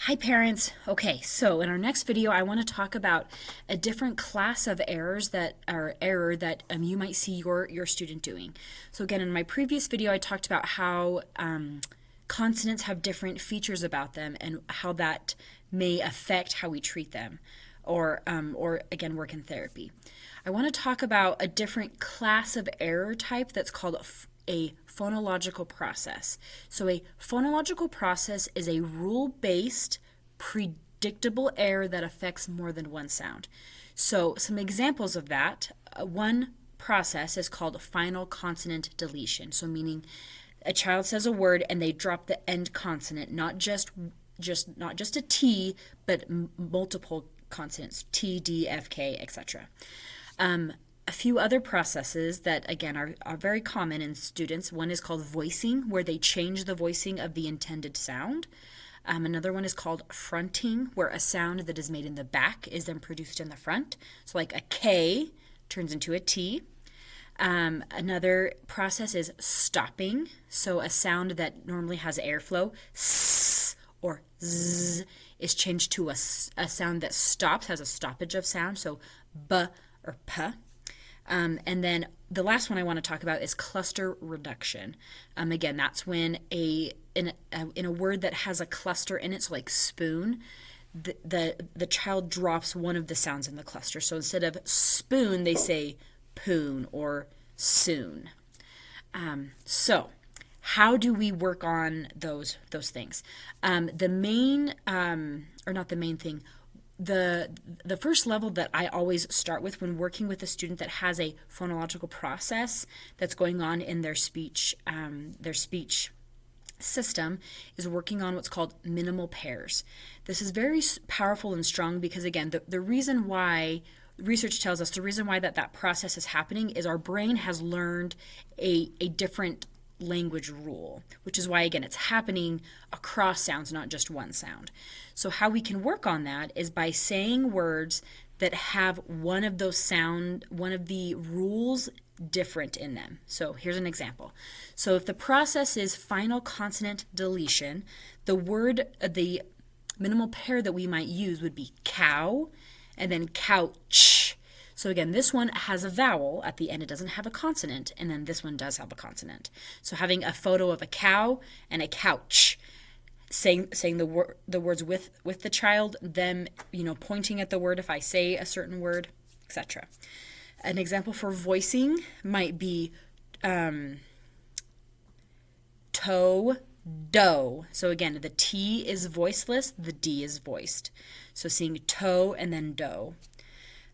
Hi parents. Okay, so in our next video I want to talk about a different class of error that you might see your student doing. So again, in my previous video I talked about how consonants have different features about them and how that may affect how we treat them or again work in therapy. I want to talk about a different class of error type that's called a phonological process. So a phonological process is a rule-based, predictable error that affects more than one sound. So some examples of that, one process is called final consonant deletion. So meaning a child says a word and they drop the end consonant, not just a T, but multiple consonants, T, D, F, K, etc. A few other processes that, again, are very common in students. One is called voicing, where they change the voicing of the intended sound. Another one is called fronting, where a sound that is made in the back is then produced in the front. So like a K turns into a T. Another process is stopping. So a sound that normally has airflow, S or Z, is changed to a sound that stops, has a stoppage of sound. So B or P. And then the last one I want to talk about is cluster reduction. Again, that's when in a word that has a cluster in it, so like spoon, the child drops one of the sounds in the cluster. So instead of spoon, they say poon or soon. So how do we work on those things? The main, or not the main thing, the first level that I always start with when working with a student that has a phonological process that's going on in their speech system is working on what's called minimal pairs. This is very powerful and strong because, again, the reason why research tells us the reason why that process is happening is our brain has learned a different language rule, which is why, again, it's happening across sounds, not just one sound. So how we can work on that is by saying words that have one of the rules different in them. So here's an example. So if the process is final consonant deletion, the minimal pair that we might use would be cow and then couch. So again, this one has a vowel at the end. It doesn't have a consonant, and then this one does have a consonant. So having a photo of a cow and a couch, saying the words with the child, them pointing at the word if I say a certain word, etc. An example for voicing might be toe, doe. So again, the T is voiceless, the D is voiced. So seeing toe and then doe.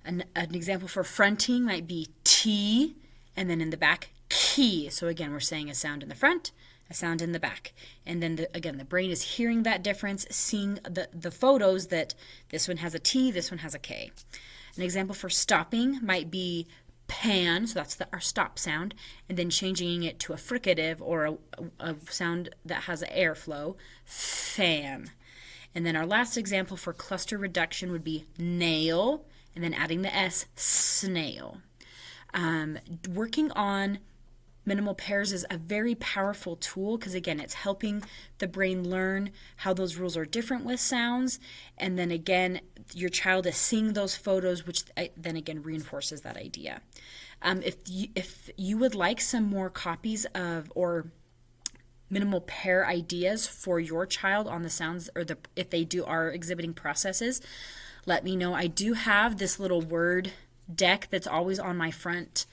An example for fronting might be T and then in the back key. So again, we're saying a sound in the front, a sound in the back. And then again, the brain is hearing that difference, seeing the photos that this one has a T, this one has a K. An example for stopping might be pan, so that's our stop sound, and then changing it to a fricative or a sound that has airflow, fan. And then our last example for cluster reduction would be nail, and then adding the S, snail. Working on minimal pairs is a very powerful tool because, again, it's helping the brain learn how those rules are different with sounds. And then, again, your child is seeing those photos, which then, again, reinforces that idea. If you would like some more copies of or minimal pair ideas for your child on the sounds or if they are exhibiting processes, let me know. I do have this little word deck that's always on my front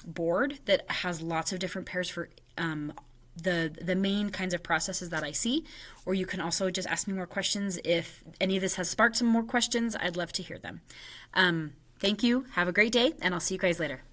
board that has lots of different pairs for the main kinds of processes that I see. Or you can also just ask me more questions. If any of this has sparked some more questions, I'd love to hear them. Thank you. Have a great day, and I'll see you guys later.